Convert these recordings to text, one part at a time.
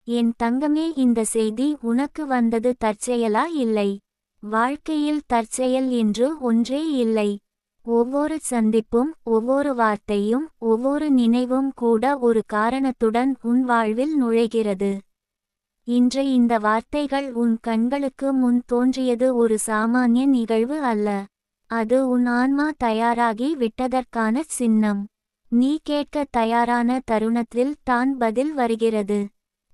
என் தங்கமே, இந்த செய்தி உனக்கு வந்தது தற்செயலா? இல்லை. வாழ்க்கையில் தற்செயல் என்று ஒன்றே இல்லை. ஒவ்வொரு சந்திப்பும், ஒவ்வொரு வார்த்தையும், ஒவ்வொரு நினைவும் கூட ஒரு காரணத்துடன் உன் வாழ்வில் நுழைகிறது. இன்று இந்த வார்த்தைகள் உன் கண்களுக்கு முன் தோன்றியது ஒரு சாமானிய நிகழ்வு அல்ல. அது உன் ஆன்மா தயாராகி விட்டதற்கான சின்னம். நீ கேட்க தயாரான தருணத்தில் தான் பதில் வருகிறது.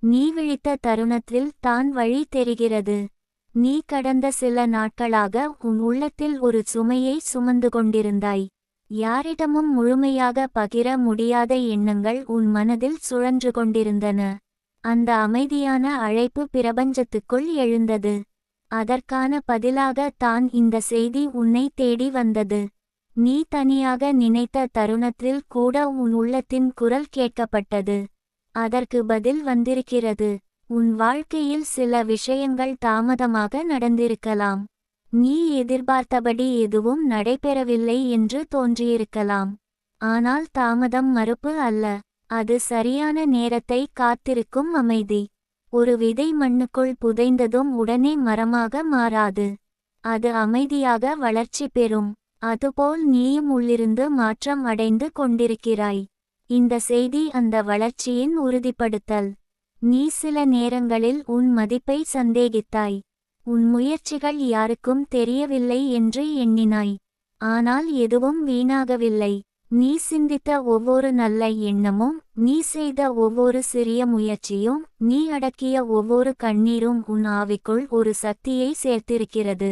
நீ விழித்த தருணத்தில் தான் வழி தெரிகிறது. நீ கடந்த சில நாட்களாக உன் உள்ளத்தில் ஒரு சுமையை சுமந்து கொண்டிருந்தாய். யாரிடமும் முழுமையாக பகிர முடியாத எண்ணங்கள் உன் மனதில் சுழன்று கொண்டிருந்தன. அந்த அமைதியான அழைப்பு பிரபஞ்சத்துக்குள் எழுந்தது. அதற்கான பதிலாக தான் இந்த செய்தி உன்னை தேடி வந்தது. நீ தனியாக நினைத்த தருணத்தில் கூட உன் உள்ளத்தின் குரல் கேட்கப்பட்டது. அதற்கு பதில் வந்திருக்கிறது. உன் வாழ்க்கையில் சில விஷயங்கள் தாமதமாக நடந்திருக்கலாம். நீ எதிர்பார்த்தபடி எதுவும் நடைபெறவில்லை என்று தோன்றியிருக்கலாம். ஆனால் தாமதம் மறுப்பு அல்ல. அது சரியான நேரத்தை காத்திருக்கும் அமைதி. ஒரு விதை மண்ணுக்குள் புதைந்ததும் உடனே மரமாக மாறாது. அது அமைதியாக வளர்ச்சி பெறும். அதுபோல் நீயும் உள்ளிருந்து மாற்றம் அடைந்து கொண்டிருக்கிறாய். இந்த செய்தி அந்த வளர்ச்சியின் உறுதிப்படுத்தல். நீ சில நேரங்களில் உன் மதிப்பை சந்தேகித்தாய். உன் முயற்சிகள் யாருக்கும் தெரியவில்லை என்று எண்ணினாய். ஆனால் எதுவும் வீணாகவில்லை. நீ சிந்தித்த ஒவ்வொரு நல்ல எண்ணமும், நீ செய்த ஒவ்வொரு சிறிய முயற்சியும், நீ அடக்கிய ஒவ்வொரு கண்ணீரும் உன் ஆவிக்குள் ஒரு சக்தியை சேர்த்திருக்கிறது.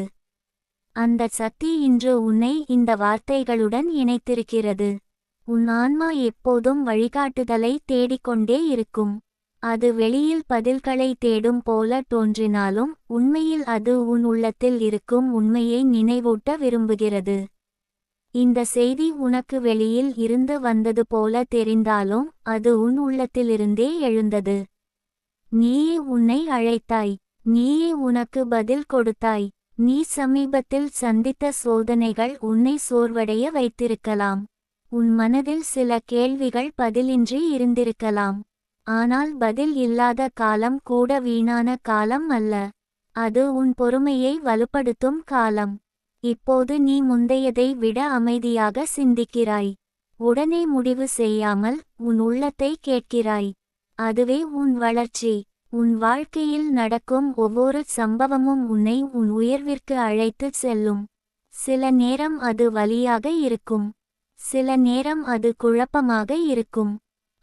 அந்த சக்தி இன்று உன்னை இந்த வார்த்தைகளுடன் இணைத்திருக்கிறது. உன் ஆன்மா எப்போதும் வழிகாட்டுதலை தேடிக்கொண்டே இருக்கும். அது வெளியில் பதில்களை தேடும் போல தோன்றினாலும் உண்மையில் அது உன் உள்ளத்தில் இருக்கும் உண்மையை நினைவூட்ட விரும்புகிறது. இந்த செய்தி உனக்கு வெளியில் இருந்து வந்தது போல தெரிந்தாலும் அது உன் உள்ளத்திலிருந்தே எழுந்தது. நீயே உன்னை அழைத்தாய். நீயே உனக்கு பதில் கொடுத்தாய். நீ சமீபத்தில் சந்தித்த சோதனைகள் உன்னை சோர்வடைய வைத்திருக்கலாம். உன் மனதில் சில கேள்விகள் பதிலின்றி இருந்திருக்கலாம். ஆனால் பதில் இல்லாத காலம் கூட வீணான காலம் அல்ல. அது உன் பொறுமையை வலுப்படுத்தும் காலம். இப்போது நீ முந்தையதை விட அமைதியாக சிந்திக்கிறாய். உடனே முடிவு செய்யாமல் உன் உள்ளத்தை கேட்கிறாய். அதுவே உன் வளர்ச்சி. உன் வாழ்க்கையில் நடக்கும் ஒவ்வொரு சம்பவமும் உன்னை உன் உயர்விற்கு அழைத்து செல்லும். சில நேரம் அது வலியாக இருக்கும். சில நேரம் அது குழப்பமாக இருக்கும்.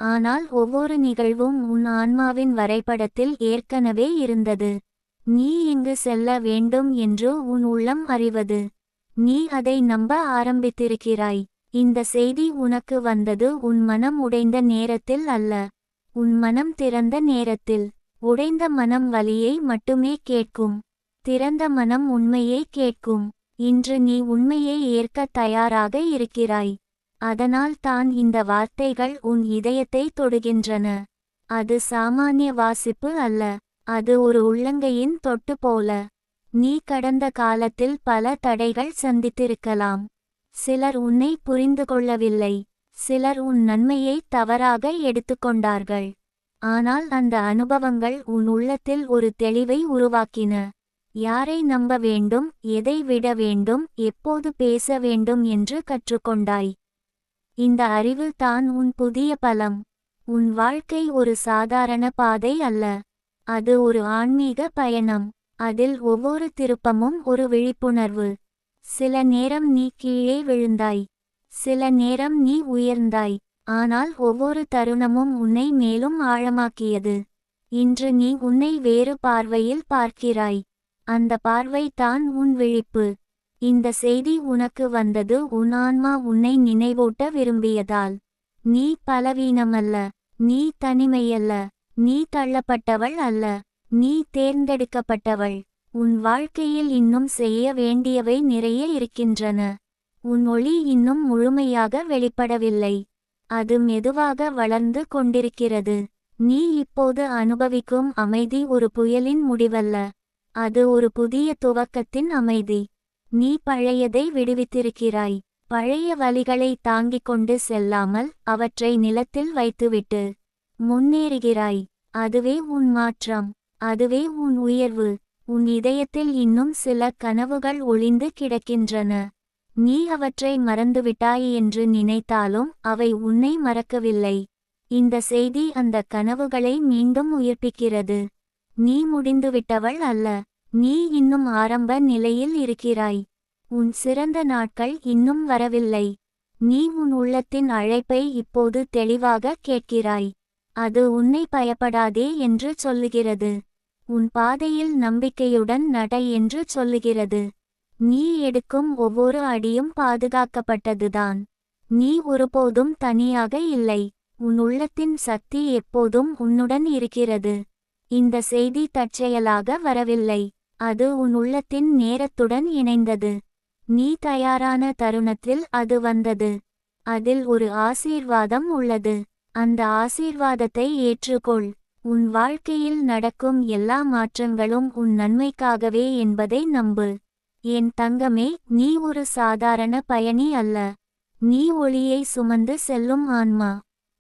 ஆனால் ஒவ்வொரு நிகழ்வும் உன் ஆன்மாவின் வரைபடத்தில் ஏற்கனவே இருந்தது. நீ இங்கு செல்ல வேண்டும் என்று உன் உள்ளம் அறிவது. நீ அதை நம்ப ஆரம்பித்திருக்கிறாய். இந்த செய்தி உனக்கு வந்தது உன் மனம் உடைந்த நேரத்தில் அல்ல. உன் மனம் திறந்த நேரத்தில். உடைந்த மனம் வலியை மட்டுமே கேட்கும். திறந்த மனம் உண்மையை கேட்கும். இன்று நீ உண்மையை ஏற்க தயாராக இருக்கிறாய். அதனால் தான் இந்த வார்த்தைகள் உன் இதயத்தை தொடுகின்றன. அது சாமானிய வாசிப்பு அல்ல. அது ஒரு உள்ளங்கையின் தொட்டு போல. நீ கடந்த காலத்தில் பல தடைகள் சந்தித்திருக்கலாம். சிலர் உன்னை புரிந்து கொள்ளவில்லை. சிலர் உன் நன்மையை தவறாக எடுத்துக்கொண்டார்கள். ஆனால் அந்த அனுபவங்கள் உன் உள்ளத்தில் ஒரு தெளிவை உருவாக்கின. யாரை நம்ப வேண்டும், எதை விட வேண்டும், எப்போது பேச வேண்டும் என்று கற்றுக்கொண்டாய். இந்த அறிவு தான் உன் புதிய பலம். உன் வாழ்க்கை ஒரு சாதாரண பாதை அல்ல. அது ஒரு ஆன்மீக பயணம். அதில் ஒவ்வொரு திருப்பமும் ஒரு விழிப்புணர்வு. சில நேரம் நீ கீழே விழுந்தாய். சில நேரம் நீ உயர்ந்தாய். ஆனால் ஒவ்வொரு தருணமும் உன்னை மேலும் ஆழமாக்கியது. இன்று நீ உன்னை வேறு பார்வையில் பார்க்கிறாய். அந்த பார்வை தான் உன் விழிப்பு. இந்த செய்தி உனக்கு வந்தது உன் ஆன்மா உன்னை நினைவூட்ட விரும்பியதால். நீ பலவீனமல்ல. நீ தனிமையல்ல. நீ தள்ளப்பட்டவள் அல்ல. நீ தேர்ந்தெடுக்கப்பட்டவள். உன் வாழ்க்கையில் இன்னும் செய்ய வேண்டியவை நிறைய இருக்கின்றன. உன் ஒளி இன்னும் முழுமையாக வெளிப்படவில்லை. அது மெதுவாக வளர்ந்து கொண்டிருக்கிறது. நீ இப்போது அனுபவிக்கும் அமைதி ஒரு புயலின் முடிவல்ல. அது ஒரு புதிய துவக்கத்தின் அமைதி. நீ பழையதை விடுவித்திருக்கிறாய். பழைய வலிகளை தாங்கிக் கொண்டு செல்லாமல் அவற்றை நிலத்தில் வைத்துவிட்டு முன்னேறுகிறாய். அதுவே உன் மாற்றம். அதுவே உன் உயர்வு. உன் இதயத்தில் இன்னும் சில கனவுகள் ஒளிந்து கிடக்கின்றன. நீ அவற்றை மறந்துவிட்டாய் என்று நினைத்தாலும் அவை உன்னை மறக்கவில்லை. இந்த செய்தி அந்த கனவுகளை மீண்டும் உயிர்ப்பிக்கிறது. நீ முடிந்துவிட்டவள் அல்ல. நீ இன்னும் ஆரம்ப நிலையில் இருக்கிறாய். உன் சிறந்த நாட்கள் இன்னும் வரவில்லை. நீ உன் உள்ளத்தின் அழைப்பை இப்போது தெளிவாக கேட்கிறாய். அது உன்னை பயப்படாதே என்று சொல்லுகிறது. உன் பாதையில் நம்பிக்கையுடன் நட என்று சொல்லுகிறது. நீ எடுக்கும் ஒவ்வொரு அடியும் பாதுகாக்கப்பட்டதுதான். நீ ஒருபோதும் தனியாக இல்லை. உன் உள்ளத்தின் சக்தி எப்போதும் உன்னுடன் இருக்கிறது. இந்த செய்தி தற்செயலாக வரவில்லை. அது உன் உள்ளத்தின் நேரத்துடன் இணைந்தது. நீ தயாரான தருணத்தில் அது வந்தது. அதில் ஒரு ஆசீர்வாதம் உள்ளது. அந்த ஆசீர்வாதத்தை ஏற்றுக்கொள். உன் வாழ்க்கையில் நடக்கும் எல்லா மாற்றங்களும் உன் நன்மைக்காகவே என்பதை நம்பு. என் தங்கமே, நீ ஒரு சாதாரண பயணி அல்ல. நீ ஒளியை சுமந்து செல்லும் ஆன்மா.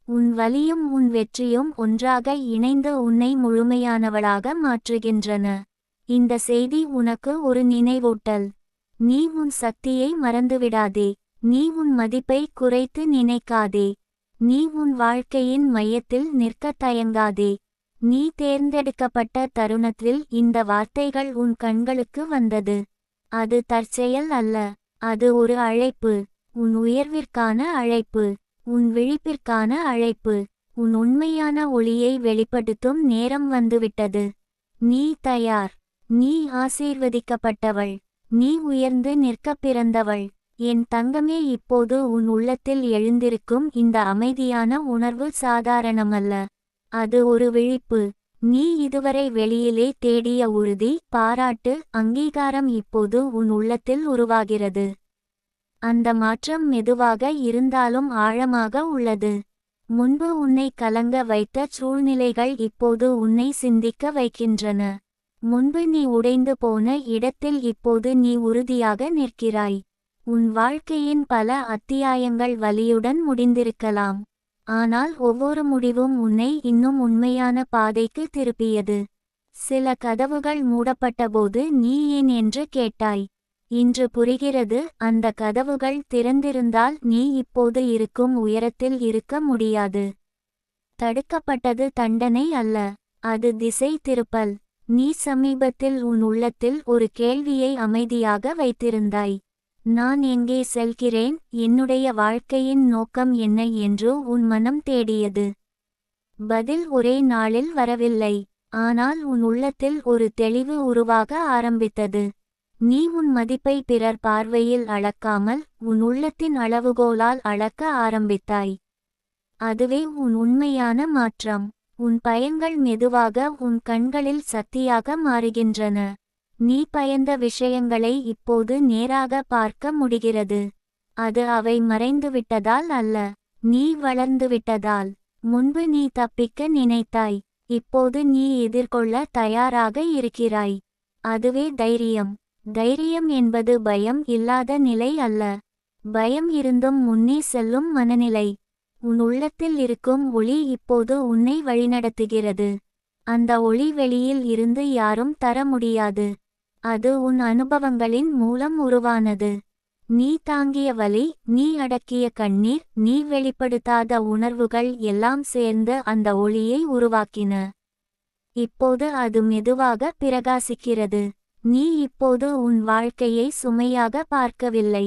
உன் வலியும் உன் வெற்றியும் ஒன்றாக இணைந்து உன்னை முழுமையானவளாக மாற்றுகின்றன. இந்த செய்தி உனக்கு ஒரு நினைவூட்டல். நீ உன் சக்தியை மறந்துவிடாதே. நீ உன் மதிப்பை குறைத்து நினைக்காதே. நீ உன் வாழ்க்கையின் மையத்தில் நிற்க தயங்காதே. நீ தேர்ந்தெடுக்கப்பட்ட தருணத்தில் இந்த வார்த்தைகள் உன் கண்களுக்கு வந்தது. அது தற்செயல் அல்ல. அது ஒரு அழைப்பு. உன் உயர்விற்கான அழைப்பு. உன் விழிப்பிற்கான அழைப்பு. உன் உண்மையான ஒளியை வெளிப்படுத்தும் நேரம் வந்துவிட்டது. நீ தயார். நீ ஆசீர்வதிக்கப்பட்டவள். நீ உயர்ந்து நிற்க பிறந்தவள். என் தங்கமே, இப்போது உன் உள்ளத்தில் எழுந்திருக்கும் இந்த அமைதியான உணர்வு சாதாரணமல்ல. அது ஒரு விழிப்பு. நீ இதுவரை வெளியிலே தேடிய உறுதி, பாராட்டு, அங்கீகாரம் இப்போது உன் உள்ளத்தில் உருவாகிறது. அந்த மாற்றம் மெதுவாக இருந்தாலும் ஆழமாக உள்ளது. முன்பு உன்னை கலங்க வைத்த சூழ்நிலைகள் இப்போது உன்னை சிந்திக்க வைக்கின்றன. முன்பு நீ உடைந்து போன இடத்தில் இப்போது நீ உறுதியாக நிற்கிறாய். உன் வாழ்க்கையின் பல அத்தியாயங்கள் வலியுடன் முடிந்திருக்கலாம். ஆனால் ஒவ்வொரு முடிவும் உன்னை இன்னும் உண்மையான பாதைக்கு திருப்பியது. சில கதவுகள் மூடப்பட்டபோது நீ ஏன் என்று கேட்டாய். இன்று புரிகிறது, அந்த கதவுகள் திறந்திருந்தால் நீ இப்போது இருக்கும் உயரத்தில் இருக்க முடியாது. தடுக்கப்பட்டது தண்டனை அல்ல, அது திசை திருப்பல். நீ சமீபத்தில் உன் உள்ளத்தில் ஒரு கேள்வியை அமைதியாக வைத்திருந்தாய். நான் எங்கே செல்கிறேன், என்னுடைய வாழ்க்கையின் நோக்கம் என்ன என்று உன் மனம் தேடியது. பதில் ஒரே நாளில் வரவில்லை. ஆனால் உன் உள்ளத்தில் ஒரு தெளிவு உருவாக ஆரம்பித்தது. நீ உன் மதிப்பை பிறர் பார்வையில் அளக்காமல் உன் உள்ளத்தின் அளவுகோலால் அளக்க ஆரம்பித்தாய். அதுவே உன் உண்மையான மாற்றம். உன் பயங்கள் மெதுவாக உன் கண்களில் சக்தியாக மாறுகின்றன. நீ பயந்த விஷயங்களை இப்போது நேராக பார்க்க முடிகிறது. அது அவை மறைந்துவிட்டதால் அல்ல, நீ வளர்ந்துவிட்டதால். முன்பு நீ தப்பிக்க நினைத்தாய். இப்போது நீ எதிர்கொள்ள தயாராக இருக்கிறாய். அதுவே தைரியம். தைரியம் என்பது பயம் இல்லாத நிலை அல்ல. பயம் இருந்தும் முன்னே செல்லும் மனநிலை. உன் உள்ளத்தில் இருக்கும் ஒளி இப்போது உன்னை வழிநடத்துகிறது. அந்த ஒளி வெளியில் இருந்து யாரும் தர முடியாது. அது உன் அனுபவங்களின் மூலம் உருவானது. நீ தாங்கிய வலி, நீ அடக்கிய கண்ணீர், நீ வெளிப்படுத்தாத உணர்வுகள் எல்லாம் சேர்ந்து அந்த ஒளியை உருவாக்கின. இப்போது அது மெதுவாக பிரகாசிக்கிறது. நீ இப்போது உன் வாழ்க்கையை சுமையாக பார்க்கவில்லை.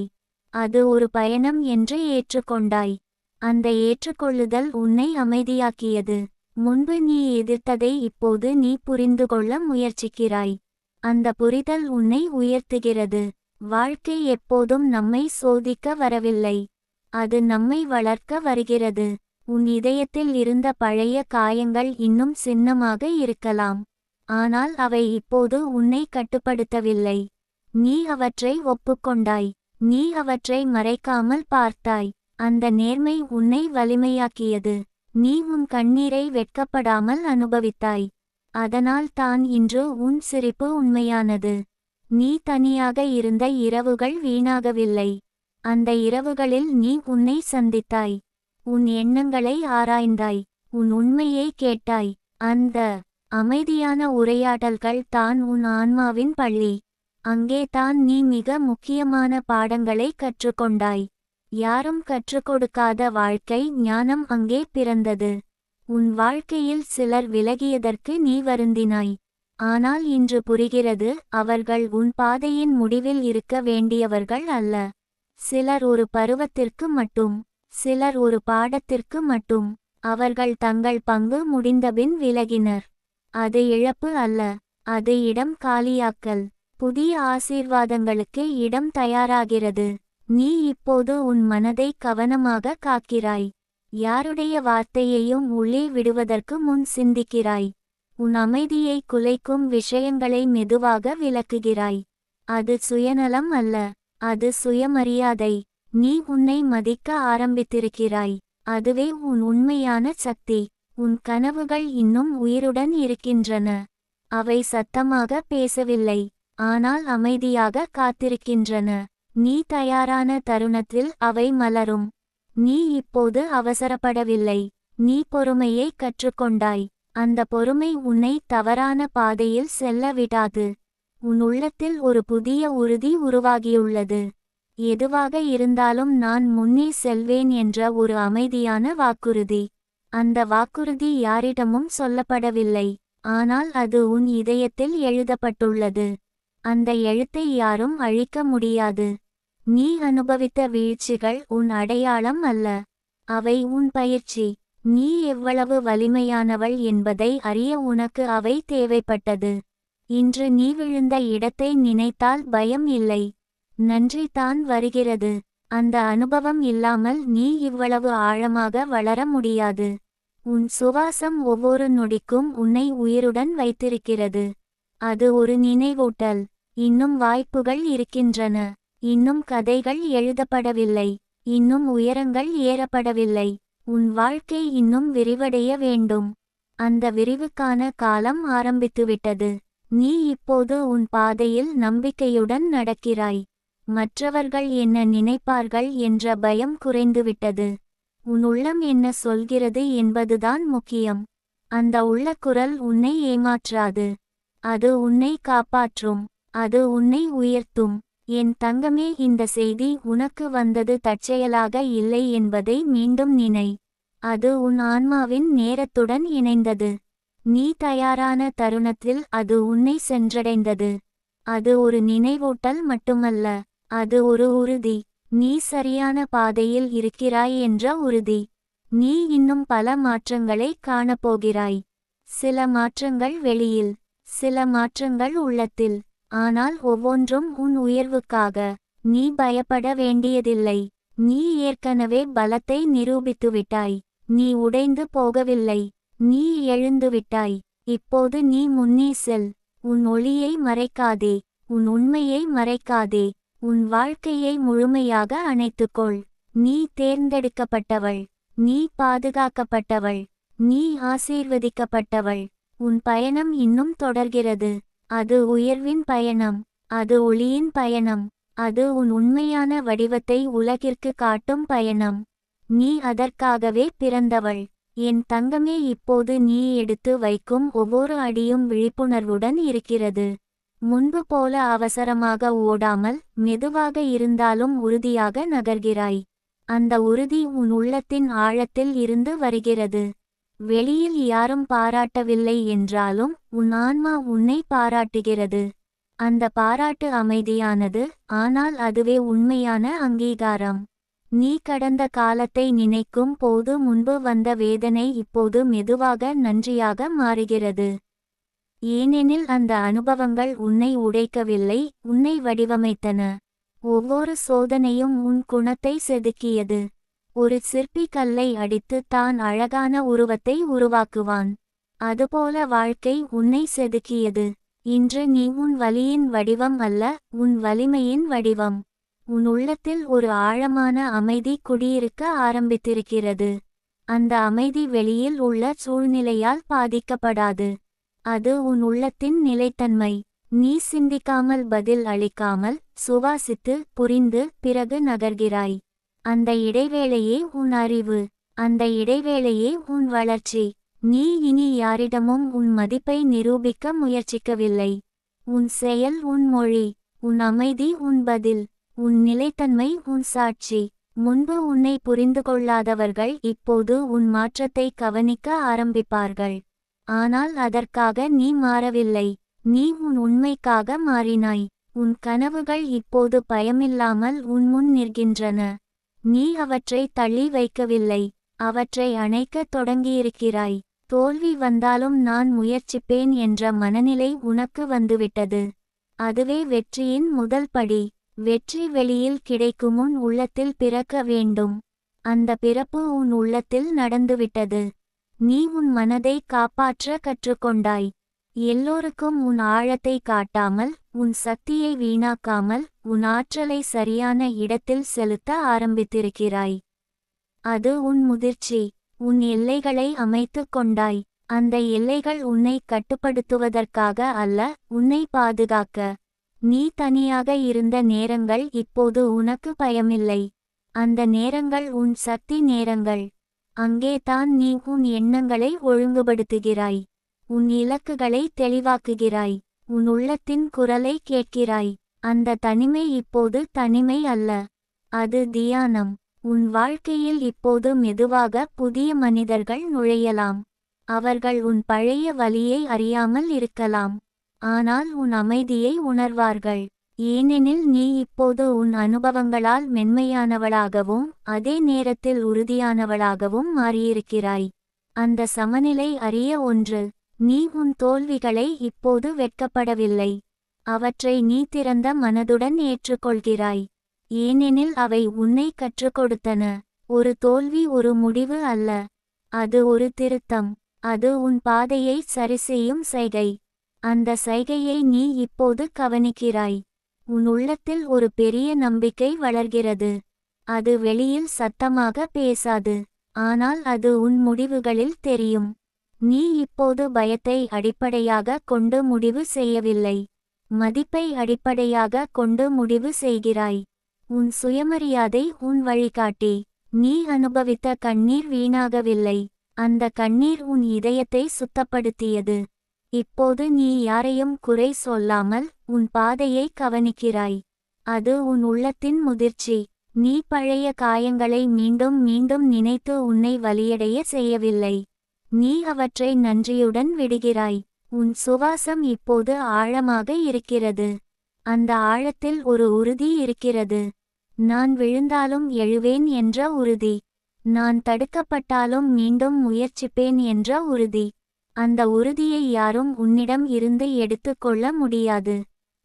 அது ஒரு பயணம் என்று ஏற்றுக்கொண்டாய். அந்த ஏற்றுக்கொள்ளுதல் உன்னை அமைதியாக்கியது. முன்பு நீ எதிர்த்ததை இப்போது நீ புரிந்துகொள்ள முயற்சிக்கிறாய். அந்த புரிதல் உன்னை உயர்த்துகிறது. வாழ்க்கை எப்போதும் நம்மை சோதிக்க வரவில்லை. அது நம்மை வளர்க்க வருகிறது. உன் இதயத்தில் இருந்த பழைய காயங்கள் இன்னும் சின்னமாக இருக்கலாம். ஆனால் அவை இப்போது உன்னை கட்டுப்படுத்தவில்லை. நீ அவற்றை ஒப்புக்கொண்டாய். நீ அவற்றை மறைக்காமல் பார்த்தாய். அந்த நேர்மை உன்னை வலிமையாக்கியது. நீ உன் கண்ணீரை வெட்கப்படாமல் அனுபவித்தாய். அதனால் தான் இன்று உன் சிரிப்பு உண்மையானது. நீ தனியாக இருந்த இரவுகள் வீணாகவில்லை. அந்த இரவுகளில் நீ உன்னை சந்தித்தாய். உன் எண்ணங்களை ஆராய்ந்தாய். உன் உண்மையை கேட்டாய். அந்த அமைதியான உரையாடல்கள் தான் உன் ஆன்மாவின் பள்ளி. அங்கே தான் நீ மிக முக்கியமான பாடங்களை கற்றுக்கொண்டாய். யாரும் கற்றுக்கொடுக்காத வாழ்க்கை ஞானம் அங்கே பிறந்தது. உன் வாழ்க்கையில் சிலர் விலகியதற்கு நீ வருந்தினாய். ஆனால் இன்று புரிகிறது, அவர்கள் உன் பாதையின் முடிவில் இருக்க வேண்டியவர்கள் அல்ல. சிலர் ஒரு பருவத்திற்கு மட்டும், சிலர் ஒரு பாடத்திற்கு மட்டும். அவர்கள் தங்கள் பங்கு முடிந்தபின் விலகினர். அது இழப்பு அல்ல, அது இடம் காலியாக்கல். புதிய ஆசீர்வாதங்களுக்கு இடம் தயாராகிறது. நீ இப்போது உன் மனதை கவனமாக காக்கிறாய். யாருடைய வார்த்தையையும் உள்ளே விடுவதற்கு முன் சிந்திக்கிறாய். உன் அமைதியை குலைக்கும் விஷயங்களை மெதுவாக விலக்குகிறாய். அது சுயநலம் அல்ல, அது சுயமரியாதை. நீ உன்னை மதிக்க ஆரம்பித்திருக்கிறாய். அதுவே உன் உண்மையான சக்தி. உன் கனவுகள் இன்னும் உயிருடன் இருக்கின்றன. அவை சத்தமாக பேசவில்லை, ஆனால் அமைதியாக காத்திருக்கின்றன. நீ தயாரான தருணத்தில் அவை மலரும். நீ இப்போது அவசரப்படவில்லை. நீ பொறுமையை கற்றுக்கொண்டாய். அந்த பொறுமை உன்னை தவறான பாதையில் செல்ல விடாது. உன் உள்ளத்தில் ஒரு புதிய உறுதி உருவாகியுள்ளது. எதுவாக இருந்தாலும் நான் முன்னே செல்வேன் என்ற ஒரு அமைதியான வாக்குறுதி. அந்த வாக்குறுதி யாரிடமும் சொல்லப்படவில்லை, ஆனால் அது உன் இதயத்தில் எழுதப்பட்டுள்ளது. அந்த எழுத்தை யாரும் அழிக்க முடியாது. நீ அனுபவித்த வீழ்ச்சிகள் உன் அடையாளம் அல்ல, அவை உன் பயிற்சி. நீ எவ்வளவு வலிமையானவள் என்பதை அறிய உனக்கு அவை தேவைப்பட்டது. இன்று நீ விழுந்த இடத்தை நினைத்தால் பயம் இல்லை, நன்றி தான் வருகிறது. அந்த அனுபவம் இல்லாமல் நீ இவ்வளவு ஆழமாக வளர முடியாது. உன் சுவாசம் ஒவ்வொரு நொடிக்கும் உன்னை உயிருடன் வைத்திருக்கிறது. அது ஒரு நினைவூட்டல். இன்னும் வாய்ப்புகள் இருக்கின்றன. இன்னும் கதைகள் எழுதப்படவில்லை. இன்னும் உயரங்கள் ஏறப்படவில்லை. உன் வாழ்க்கை இன்னும் விரிவடைய வேண்டும். அந்த விரிவுக்கான காலம் ஆரம்பித்துவிட்டது. நீ இப்போது உன் பாதையில் நம்பிக்கையுடன் நடக்கிறாய். மற்றவர்கள் என்ன நினைப்பார்கள் என்ற பயம் குறைந்துவிட்டது. உன் உள்ளம் என்ன சொல்கிறது என்பதுதான் முக்கியம். அந்த உள்ளக்குரல் உன்னை ஏமாற்றாது. அது உன்னை காப்பாற்றும். அது உன்னை உயர்த்தும். என் தங்கமே, இந்த செய்தி உனக்கு வந்தது தற்செயலாக இல்லை என்பதை மீண்டும் நினை. அது உன் ஆன்மாவின் நேரத்துடன் இணைந்தது. நீ தயாரான தருணத்தில் அது உன்னை சென்றடைந்தது. அது ஒரு நினைவூட்டல் மட்டுமல்ல, அது ஒரு உறுதி. நீ சரியான பாதையில் இருக்கிறாய் என்ற உறுதி. நீ இன்னும் பல மாற்றங்களை காணப்போகிறாய். சில மாற்றங்கள் வெளியில், சில மாற்றங்கள் உள்ளத்தில். ஆனால் ஒவ்வொன்றும் உன் உயர்வுக்காக. நீ பயப்பட வேண்டியதில்லை. நீ ஏற்கனவே பலத்தை நிரூபித்துவிட்டாய். நீ உடைந்து போகவில்லை. நீ எழுந்துவிட்டாய். இப்போது நீ முன்னே செல். உன் ஒளியை மறைக்காதே. உன் உண்மையை மறைக்காதே. உன் வாழ்க்கையை முழுமையாக அணைத்துக்கொள். நீ தேர்ந்தெடுக்கப்பட்டவள். நீ பாதுகாக்கப்பட்டவள். நீ ஆசீர்வதிக்கப்பட்டவள். உன் பயணம் இன்னும் தொடர்கிறது. அது உயர்வின் பயணம். அது ஒளியின் பயணம். அது உன் உண்மையான வடிவத்தை உலகிற்கு காட்டும் பயணம். நீ அதற்காகவே பிறந்தவள். என் தங்கமே, இப்போது நீ எடுத்து வைக்கும் ஒவ்வொரு அடியும் விழிப்புணர்வுடன் இருக்கிறது. முன்பு போல அவசரமாக ஓடாமல், மெதுவாக இருந்தாலும் உறுதியாக நகர்கிறாய். அந்த உறுதி உன் உள்ளத்தின் ஆழத்தில் இருந்து வருகிறது. வெளியில் யாரும் பாராட்டவில்லை என்றாலும் உன் ஆன்மா உன்னை பாராட்டுகிறது. அந்த பாராட்டு அமைதியானது, ஆனால் அதுவே உண்மையான அங்கீகாரம். நீ கடந்த காலத்தை நினைக்கும் போது முன்பு வந்த வேதனை இப்போது மெதுவாக நன்றியாக மாறுகிறது. ஏனெனில் அந்த அனுபவங்கள் உன்னை உடைக்கவில்லை, உன்னை வடிவமைத்தன. ஒவ்வொரு சோதனையும் உன் குணத்தை செதுக்கியது. ஒரு சிற்பி கல்லை அடித்து தான் அழகான உருவத்தை உருவாக்குவான். அதுபோல வாழ்க்கை உன்னை செதுக்கியது. இன்று நீ உன் வலியின் வடிவம் அல்ல, உன் வலிமையின் வடிவம். உன் உள்ளத்தில் ஒரு ஆழமான அமைதி குடியிருக்க ஆரம்பித்திருக்கிறது. அந்த அமைதி வெளியில் உள்ள சூழ்நிலையால் பாதிக்கப்படாது. அது உன் உள்ளத்தின் நிலைத்தன்மை. நீ சிந்திக்காமல், பதில் அளிக்காமல், சுவாசித்து, புரிந்து, பிறகு நகர்கிறாய். அந்த இடைவேளையே உன் அறிவு. அந்த இடைவேளையே உன் வளர்ச்சி. நீ இனி யாரிடமும் உன் மதிப்பை நிரூபிக்க முயற்சிக்கவில்லை. உன் செயல் உன் மொழி, உன் அமைதி உன் பதில், உன் நிலைத்தன்மை உன் சாட்சி. முன்பு உன்னை புரிந்து கொள்ளாதவர்கள் இப்போது உன் மாற்றத்தை கவனிக்க ஆரம்பிப்பார்கள். ஆனால் அதற்காக நீ மாறவில்லை. நீ உன் உண்மைக்காக மாறினாய். உன் கனவுகள் இப்போது பயமில்லாமல் உன் முன் நிற்கின்றன. நீ அவற்றை தள்ளி வைக்கவில்லை, அவற்றை அணைக்கத் தொடங்கியிருக்கிறாய். தோல்வி வந்தாலும் நான் முயற்சிப்பேன் என்ற மனநிலை உனக்கு வந்துவிட்டது. அதுவே வெற்றியின் முதல் படி. வெற்றி வெளியில் கிடைக்கும் உன் உள்ளத்தில் பிறக்க வேண்டும். அந்த பிறப்பு உன் உள்ளத்தில் நடந்துவிட்டது. நீ உன் மனதை காப்பாற்ற கற்றுக்கொண்டாய். எல்லோருக்கும் உன் ஆழத்தை காட்டாமல், உன் சக்தியை வீணாக்காமல், உன் ஆற்றலை சரியான இடத்தில் செலுத்த ஆரம்பித்திருக்கிறாய். அது உன் முதிர்ச்சி. உன் எல்லைகளை அமைத்துக் கொண்டாய். அந்த எல்லைகள் உன்னை கட்டுப்படுத்துவதற்காக அல்ல, உன்னை பாதுகாக்க. நீ தனியாக இருந்த நேரங்கள் இப்போது உனக்கு பயமில்லை. அந்த நேரங்கள் உன் சக்தி நேரங்கள். அங்கே தான் நீ உன் எண்ணங்களை ஒழுங்குபடுத்துகிறாய். உன் இலக்குகளை தெளிவாக்குகிறாய். உன் உள்ளத்தின் குரலை கேட்கிறாய். அந்த தனிமை இப்போது தனிமை அல்ல, அது தியானம். உன் வாழ்க்கையில் இப்போது மெதுவாக புதிய மனிதர்கள் நுழையலாம். அவர்கள் உன் பழைய வலியை அறியாமல் இருக்கலாம். ஆனால் உன் அமைதியை உணர்வார்கள். ஏனெனில் நீ இப்போது உன் அனுபவங்களால் மென்மையானவளாகவும் அதே நேரத்தில் உறுதியானவளாகவும் மாறியிருக்கிறாய். அந்த சமநிலை அறிய ஒன்று. நீ உன் தோல்விகளை இப்போது வெட்கப்படவில்லை. அவற்றை நீ திறந்த மனதுடன் ஏற்றுக்கொள்கிறாய். ஏனெனில் அவை உன்னை கற்றுக் கொடுத்தன. ஒரு தோல்வி ஒரு முடிவு அல்ல, அது ஒரு திருத்தம். அது உன் பாதையை சரிசெய்யும் சைகை. அந்த சைகையை நீ இப்போது கவனிக்கிறாய். உன் உள்ளத்தில் ஒரு பெரிய நம்பிக்கை வளர்கிறது. அது வெளியில் சத்தமாக பேசாது, ஆனால் அது உன் முடிவுகளில் தெரியும். நீ இப்போது பயத்தை அடிப்படையாக கொண்டு முடிவு செய்யவில்லை, மதிப்பை அடிப்படையாக கொண்டு முடிவு செய்கிறாய். உன் சுயமரியாதை உன் வழிகாட்டி. நீ அனுபவித்த கண்ணீர் வீணாகவில்லை. அந்த கண்ணீர் உன் இதயத்தை சுத்தப்படுத்தியது. இப்போது நீ யாரையும் குறை சொல்லாமல் உன் பாதையை கவனிக்கிறாய். அது உன் உள்ளத்தின் முதிர்ச்சி. நீ பழைய காயங்களை மீண்டும் மீண்டும் நினைத்து உன்னை வலியடைய செய்யவில்லை. நீ அவற்றை நன்றியுடன் விடுகிறாய். உன் சுவாசம் இப்போது ஆழமாக இருக்கிறது. அந்த ஆழத்தில் ஒரு உறுதி இருக்கிறது. நான் விழுந்தாலும் எழுவேன் என்ற உறுதி. நான் தடுக்கப்பட்டாலும் மீண்டும் முயற்சிப்பேன் என்ற உறுதி. அந்த உறுதியை யாரும் உன்னிடம் இருந்து எடுத்துக்கொள்ள முடியாது.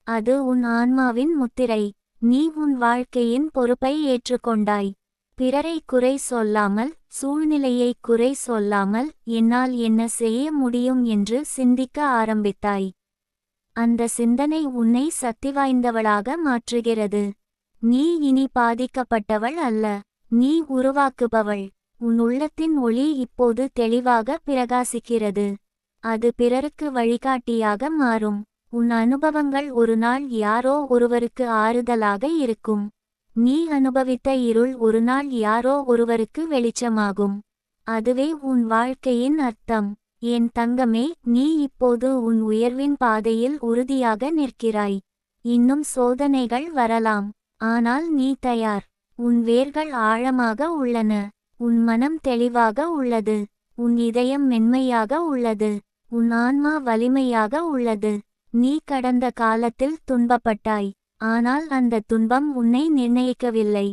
அது உன் ஆன்மாவின் முத்திரை. நீ உன் வாழ்க்கையின் பொறுப்பை ஏற்றுக்கொண்டாய். பிறரை குறை சொல்லாமல், சூழ்நிலையை குறை சொல்லாமல் என்னால் என்ன செய்ய முடியும் என்று சிந்திக்க ஆரம்பித்தாய். அந்த சிந்தனை உன்னை சக்திவாய்ந்தவளாக மாற்றுகிறது. நீ இனி பாதிக்கப்பட்டவள் அல்ல, நீ உருவாக்குபவள். உன் உள்ளத்தின் ஒளி இப்போது தெளிவாக பிரகாசிக்கிறது. அது பிறருக்கு வழிகாட்டியாக மாறும். உன் அனுபவங்கள் ஒரு நாள் யாரோ ஒருவருக்கு ஆறுதலாக இருக்கும். நீ அனுபவித்த இருள் ஒரு நாள் யாரோ ஒருவருக்கு வெளிச்சமாகும். அதுவே உன் வாழ்க்கையின் அர்த்தம். என் தங்கமே, நீ இப்போது உன் உயர்வின் பாதையில் உறுதியாக நிற்கிறாய். இன்னும் சோதனைகள் வரலாம், ஆனால் நீ தயார். உன் வேர்கள் ஆழமாக உள்ளன. உன் மனம் தெளிவாக உள்ளது. உன் இதயம் மென்மையாக உள்ளது. உன் ஆன்மா வலிமையாக உள்ளது. நீ கடந்த காலத்தில் துன்பப்பட்டாய், ஆனால் அந்த துன்பம் உன்னை நிர்ணயிக்கவில்லை,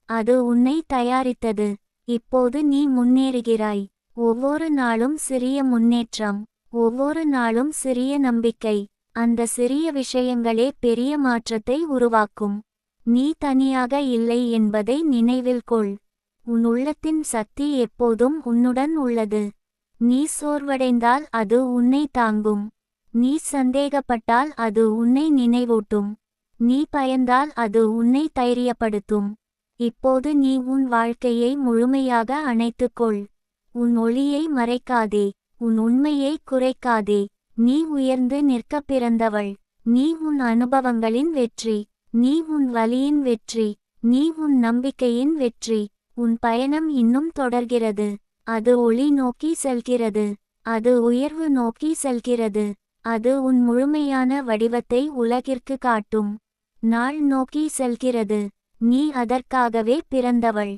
அது உன்னை தயாரித்தது. இப்போது நீ முன்னேறுகிறாய். ஒவ்வொரு நாளும் சிறிய முன்னேற்றம், ஒவ்வொரு நாளும் சிறிய நம்பிக்கை. அந்த சிறிய விஷயங்களே பெரிய மாற்றத்தை உருவாக்கும். நீ தனியாக இல்லை என்பதை நினைவில் கொள். உன் உள்ளத்தின் சக்தி எப்போதும் உன்னுடன் உள்ளது. நீ சோர்வடைந்தால் அது உன்னை தாங்கும். நீ சந்தேகப்பட்டால் அது உன்னை நினைவூட்டும். நீ பயந்தால் அது உன்னை தைரியப்படுத்தும். இப்போது நீ உன் வாழ்க்கையை முழுமையாக அணைத்துக்கொள். உன் ஒளியை மறைக்காதே, உன் உண்மையை குறைக்காதே. நீ உயர்ந்து நிற்க பிறந்தவள். நீ உன் அனுபவங்களின் வெற்றி. நீ உன் வலியின் வெற்றி. நீ உன் நம்பிக்கையின் வெற்றி. உன் பயணம் இன்னும் தொடர்கிறது. அது ஒளி நோக்கி செல்கிறது. அது உயர்வு நோக்கி செல்கிறது. அது உன் முழுமையான வடிவத்தை உலகிற்கு காட்டும் நாள் நோக்கி செல்கிறது. நீ அதற்காகவே பிறந்தவள்.